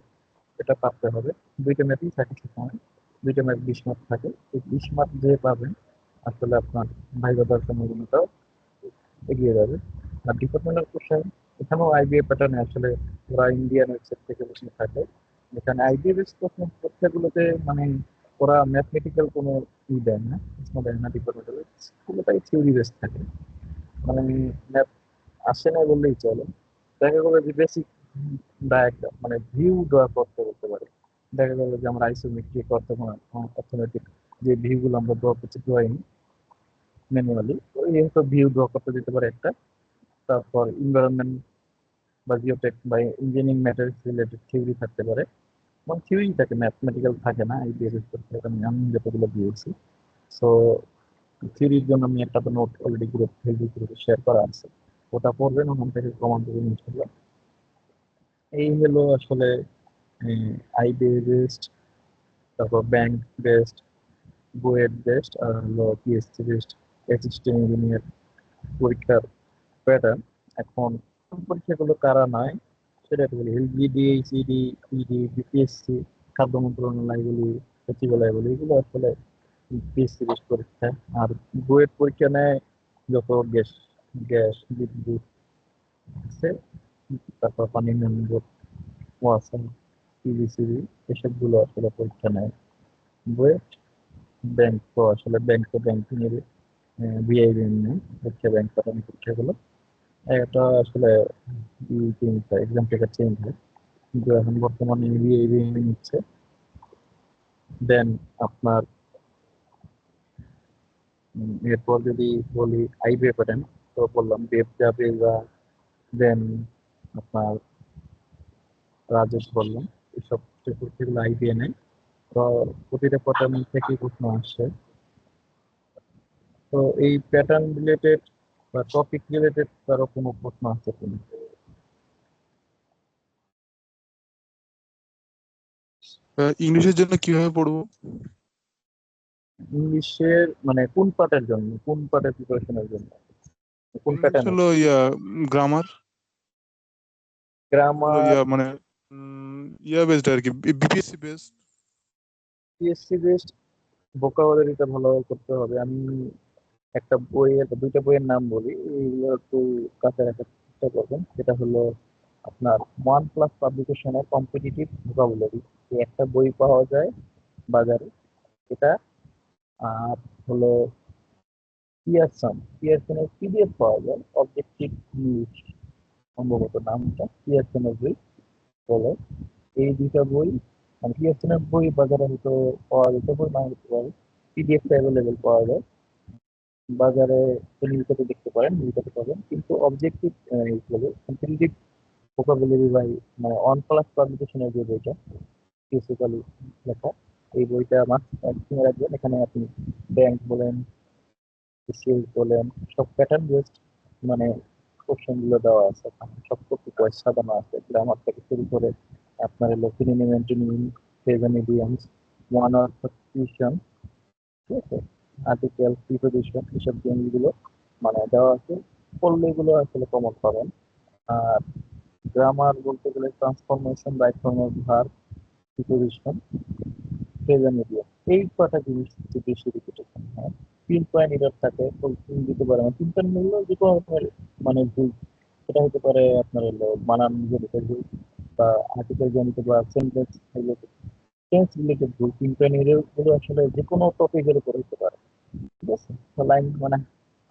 এটা পারতে হবে। দুইটা ম্যাথই থাকে সময়, দুইটা ম্যাথ 20 মার্ক থাকে। এই 20 মার্ক যে পাবেন আসলে আপনার ভাইবা দেওয়ার সম্ভাবনাটাও এগিয়ে যাবে। আর ডিপার্টমেন্টাল কোশ্চেন এখানেও আইবিএ প্যাটার্নে আসলে ওরা ইন্ডিয়ান ওয়েবসাইট থেকে বেশি থাকে। এখানে আইবিএ বেস প্রশ্ন পরীক্ষাগুলোতে মানে ওরা ম্যাথমেটিক্যাল কোনো দেয় না, প্রশ্ন দেয় না ডিপার্টমেন্টাল, পুরোটাই থিওরি বেস থাকে। মানে ম্যাথ আসে না বললেই চলে। দেখা গেলো যে বেসিক ডায়াগ্রাম মানে ভিউ ড্র করতে বলতে পারে। দেখা গেলো যে আমরা আইসোমেট্রিক অর্থনৈতিক যে ভিউগুলো আমরা ড্র করছি ড্রয়িং ম্যানুয়ালি, ওই হয়তো ভিউ ড্র করতে দিতে পারে একটা। তারপর এনভায়রনমেন্ট বা জিওটেক বা ইঞ্জিনিয়ারিং ম্যাটারিয়ালস রিলেটেড থিওরি থাকতে পারে। মানে থিওরি থাকে, ম্যাথমেটিক্যাল থাকে না আইবিএস করতে, আমি যতগুলো দিয়েছি। সো থিওরির জন্য আমি একটা তো নোট অলরেডি ফেসবুক গ্রুপে শেয়ার করা আছে, ওটা পড়বেন, ওখান থেকে কমান দেবেন ইনশাল্লাহ। এই হলো আসলে আইবিএ বেসড, তারপর ব্যাংক বেসড, বুয়েট বেসড, আর হলো পিএসসি বেসড অ্যাসিস্ট্যান্ট ইঞ্জিনিয়ার পরীক্ষার প্যাটার্ন। এখন কোন পরীক্ষাগুলো কারা নয় সেটা একটু বলি। এলজিডি, এইচইডি, ইডি, বিপিএসসি, খাদ্য মন্ত্রণালয় বলি, সচিবালয় বলি, এগুলো আসলে পিএসসি বেসড পরীক্ষা। আর বুয়েট পরীক্ষা নেয় যত গ্যাস গ্যাস বিদ্যুৎ আছে, তারপর পানি উন্নয়ন বোর্ড, ওয়াসা, পিজিসিবি, এসবগুলো আসলে পরীক্ষা নেয় বুয়েট। ব্যাংক তো আসলে ব্যাংক তো ব্যাংকিং এর বিআইবিএম নেই পরীক্ষা, ব্যাংক পাঠানো পরীক্ষাগুলো এটা আসলে চেঞ্জ হয়, এক্সাম থেকে চেঞ্জ হয়, কিন্তু এখন বর্তমানে বিআইবিএম নিচ্ছে। দেন আপনার এরপর যদি বলি আইবিএ প্যাটার্ন, তো বললাম বেব যাবে বা দেন আপনার রাজেশ বললাম, এইসব পরীক্ষাগুলো আইবিএ নেয়। তো প্রতিটা প্যাটার্ন থেকেই প্রশ্ন আসছে। তো এই প্যাটার্ন রিলেটেড বা টপিক রিলেটেড কারো কোনো প্রশ্ন আছে কিনা? ইংলিশের জন্য কিভাবে পড়বো? ইংলিশের মানে কোন পার্টের জন্য, কোন পার্টের প্রিপারেশনের জন্য, কোন ইংলিশ প্যাটার্নের? হলো গ্রামার, হলো গ্রামার? মানে বেসড আর কি, বিপিএসসি বেসড। পিএসসি বেসড ভোকাবুলারিটা ভালো করতে হবে। আমি একটা বইয়ের দুইটা বইয়ের নাম বলি, এইগুলো একটু কাছে রাখার চেষ্টা করবেন। সেটা হলো আপনার ওয়ান প্লাস পাবলিকেশনের কম্পিটিটিভ ভোকাবুলারি, একটা বই পাওয়া যায় বাজারে এটা। আর হলো পিয়ারসনের পিডিএফ পাওয়া যায়, অবজেক্টিভ ইংলিশ সম্ভবত নামটা, পিয়ারসনের বই বলে। এই দুইটা বই মানে পিয়ারসনের বই বাজারে হয়তো পাওয়া যেতে বই না হতে পারে, পিডিএফ অ্যাভেলেবেল পাওয়া যায় বাজারে, মিলটাতে দেখতে পারেন, মিলটাতে পাবেন। কিন্তু অবজেক্টিভ কম্পিটিটিভ ভোকাবুলারি বাই মানে অন ক্লাস পাবলিকেশনের যে বইটা বেসিক্যালি লেখা, এই বইটা মাস্ট কিনে রাখবেন। এখানে আপনি ব্যাংক বলেন, সিএস বলেন, সব প্যাটার্ন বেসড মানে কোশ্চেন গুলো দেওয়া আছে, সব টপিক ওয়াইজ সাজানো আছে, গ্রামার থেকে শুরু করে আপনার হলো synonym antonym, phrase and idioms, one or substitution, ঠিক আছে, আর্টিকেল, প্রিপোজিশন, এসব জিনিসগুলো মানে দেওয়া আছে। পড়লে এগুলো আসলে কমন পাবেন। আর গ্রামার বলতে গেলে transformation, right form of verb, preposition, present medium, এই কটা জিনিস একটু বেশি রিপিটেশন হয়। পিন পয়েন্ট এরর থাকে, ফুলফিল দিতে পারে না, পিন পয়েন্ট মূল্য যে কোনো রকমের মানে ভুল, সেটা হতে পারে আপনার হলো বানান জনিত ভুল বা আর্টিকেল জনিত বা সেন্টেন্স রিলেটেড, টেন্স রিলেটেড ভুল। পিন পয়েন্ট এরর গুলো আসলে যে কোনো টপিকের উপর হতে পারে, ঠিক আছে। তো লাইন মানে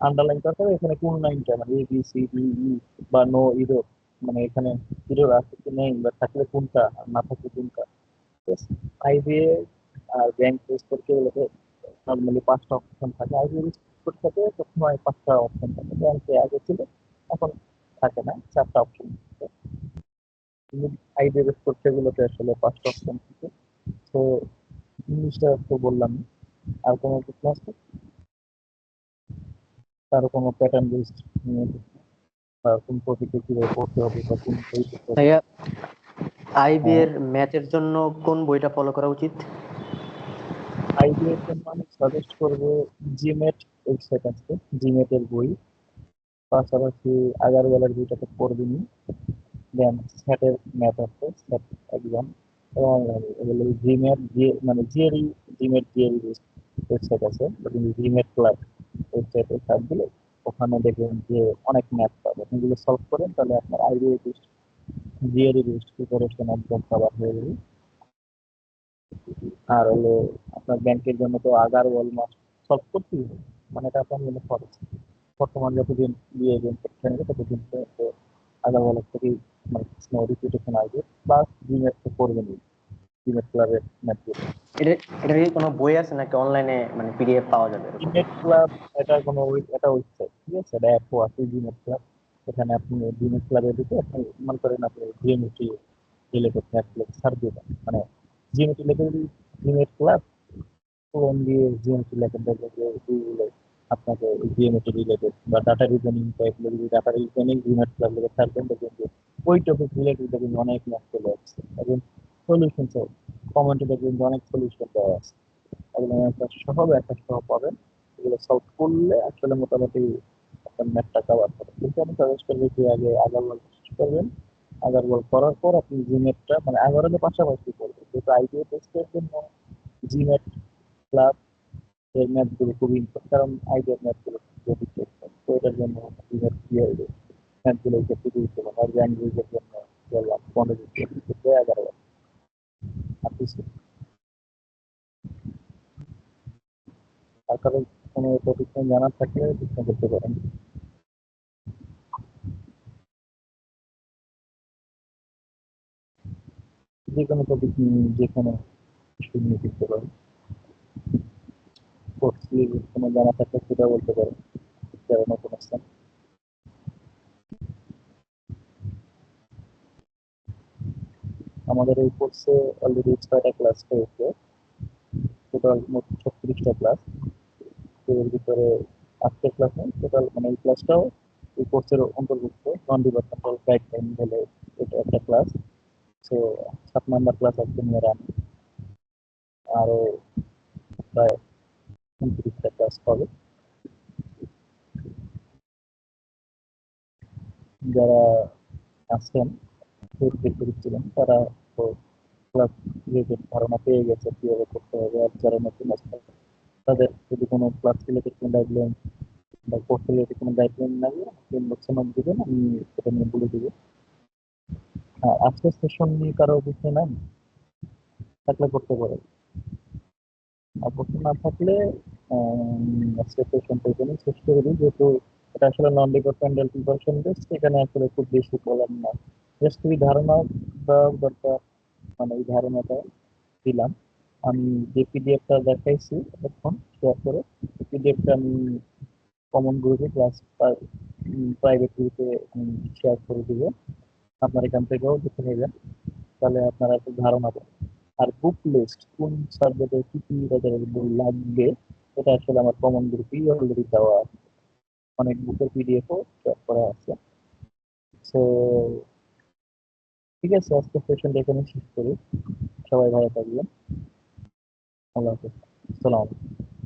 আন্ডারলাইন করতে হবে এখানে কোন লাইনটা মানে A B C D E বা নো ইরো, মানে এখানে ইরো আছে কি নেই বা থাকলে কোনটা আর না থাকলে কোনটা, ঠিক আছে। আইবিএ আর ব্যাংক টেস্ট পরীক্ষাগুলোতে নর্মালি 5টা অপশন থাকে, আইবিএ পরীক্ষাতে সবসময় 5টা অপশন থাকে, ব্যাংকে আগে ছিল, এখন থাকে না, 4টা অপশন থাকে। কিন্তু আইবিএ পরীক্ষাগুলোতে আসলে 5টা অপশন থাকে। তো ইংলিশটা তো বললাম, আর কোনো প্রশ্ন আছে? কারো কোনো প্যাটার্ন বেসড বা কোন টপিকে কিভাবে পড়তে হবে বা কোন বই পড়তে হবে? ভাইয়া, আইবি হ্যাঁ, এর ম্যাথের জন্য কোন বইটা ফলো করা উচিত? আইবিএ এর জন্য আমি সাজেস্ট করবো জিমেট ওয়েবসাইট আছে, জিমেট এর বই। পাশাপাশি আগারওয়ালের বইটা তো পড়বেনই। দেন স্যাটের ম্যাথ আছে, স্যাট এক্সাম, এবং এগুলো জিমের মানে জিআরই, জিমের জিআরই ওয়েবসাইট আছে, জিমের ক্লাব ওয়েবসাইটে সার্চ দিলে ওখানে দেখবেন যে অনেক ম্যাথ পাবেন। এগুলো সলভ করেন তাহলে আপনার IBA based, GRE based preparation একদম কভার হয়ে যাবে। আর হলো আপনার ব্যাংকের জন্য তো আগারওয়াল মাস্ট সলভ করতেই হবে, মানে এটা আপনার জন্য খরচ। বর্তমান যতদিন দিয়ে গেম পরীক্ষা নেবে ততদিন তো আগারওয়ালের থেকেই মানে রিপিটেশন আসবে, প্লাস জিমের তো করবেনই, জিমের ক্লাবের ম্যাথগুলো। এটা এটা কি কোনো বই আছে নাকি অনলাইনে মানে পিডিএফ পাওয়া যাবে এরকম? জিমেট ক্লাব এটা কোনো এটা ওয়েবসাইট, ঠিক আছে, এটা অ্যাপও আছে জিমেট ক্লাব। এখানে আপনি জিমেট ক্লাবে ঢুকে আপনি মনে করেন আপনি জিএমটি রিলেটেড ম্যাথগুলো সার্চ দিবেন, মানে GMT related GMAT club phone দিয়ে জিএমটি রিলেটেড দেখবেন যে এইগুলো আপনাকে জিএমটি রিলেটেড বা ডাটা রিজনিং টাইপের, যদি ডাটা রিজনিং জিমেট ক্লাব লেগে থাকবেন দেখবেন যে ওই টপিক রিলেটেড দেখবেন অনেক ম্যাথ চলে আসছে এবং সলিউশন সহ কমেন্টে দেখবেন যে অনেক সলিউশন দেওয়া আছে। এগুলো একটা সহ একটা সহ পাবেন। এগুলো সলভ করলে আসলে মোটামুটি আপনার ম্যাথটা কভার হবে। কিন্তু আমি সাজেস্ট করবো যে আগে আগারওয়াল শেষ করবেন। আগারওয়াল করার পর আপনি জিমেটটা মানে আগারওয়ালের পাশাপাশি করবেন, যেহেতু আইবিএ টেস্টের জন্য জিমেট ক্লাব এর ম্যাথগুলো খুবই ইম্পর্টেন্ট, কারণ আইবিএর ম্যাথগুলো জটিল টেস্ট, তো এটার জন্য জিমেট ক্লিয়ার ম্যাথগুলো একটু গুরুত্বপূর্ণ। আর ল্যাঙ্গুয়েজের জন্য বললাম 15 11 আপনি আর কারো কোনো টপিক জানার থাকলে প্রশ্ন করতে পারেন। যে কোনো টপিক নিয়ে যে কোনো ইস্যু নিয়ে শিখতে পারেন। কোর্স কোনো জানা থাকলে সেটা বলতে পারেন, যারা নতুন আসছেন। আমাদের এই কোর্সে অলরেডি 6টা ক্লাস হয়েছে, টোটাল মোট 36টা ক্লাস। এর ভিতরে আজকের ক্লাস নেই, টোটাল মানে এই ক্লাসটাও এই কোর্সের অন্তর্ভুক্ত। নন ডিপার্টমেন্টাল গাইডলাইন বলে এটা একটা ক্লাস। সো 7 নাম্বার ক্লাস আজকে নিয়ে রান, আরো প্রায় 29টা ক্লাস হবে। যারা আছেন ছিলেন তারা তো ক্লাস রিলেটেড ধারণা পেয়ে গেছে কিভাবে করতে হবে। আর যারা নতুন আসছে তাদের যদি কোনো ক্লাস রিলেটেড কোনো গাইডলাইন বা কোর্স রিলেটেড কোনো গাইডলাইন লাগে ইনবক্সে নক দিবেন, আমি সেটা নিয়ে বলে দিব। আজকের সেশন নিয়ে কারো বিষয় নাই থাকলে করতে পারে, আর প্রশ্ন না থাকলে আজকের সেশনটা এখানে শেষ করে দিই, যেহেতু এটা আসলে নন ডিপার্টমেন্টাল প্রিপারেশন বেসড, এখানে আসলে খুব বেশি বলার না, জাস্ট খুবই ধারণা দেওয়ার দরকার, মানে এই ধারণাটা দিলাম। আমি যে পিডিএফটা দেখাইছি এখন শেয়ার করে, পিডিএফটা আমি কমন গ্রুপে ক্লাস প্রাইভেট গ্রুপে শেয়ার করে দিব, আপনার এখান থেকেও দেখে নেবেন, তাহলে আপনারা একটু ধারণা পাবেন। আর বুক লিস্ট কোন সাবজেক্টে কি কি বাজারে বই লাগবে এটা আসলে আমার কমন গ্রুপেই অলরেডি দেওয়া আছে, অনেক বুকের পিডিএফও শেয়ার করা আছে। সো ঠিক আছে, আজকে সেশনটা এখানে শেষ করি। সবাই ভালো থাকবেন। আল্লাহ হাফেজ। আসসালামু আলাইকুম।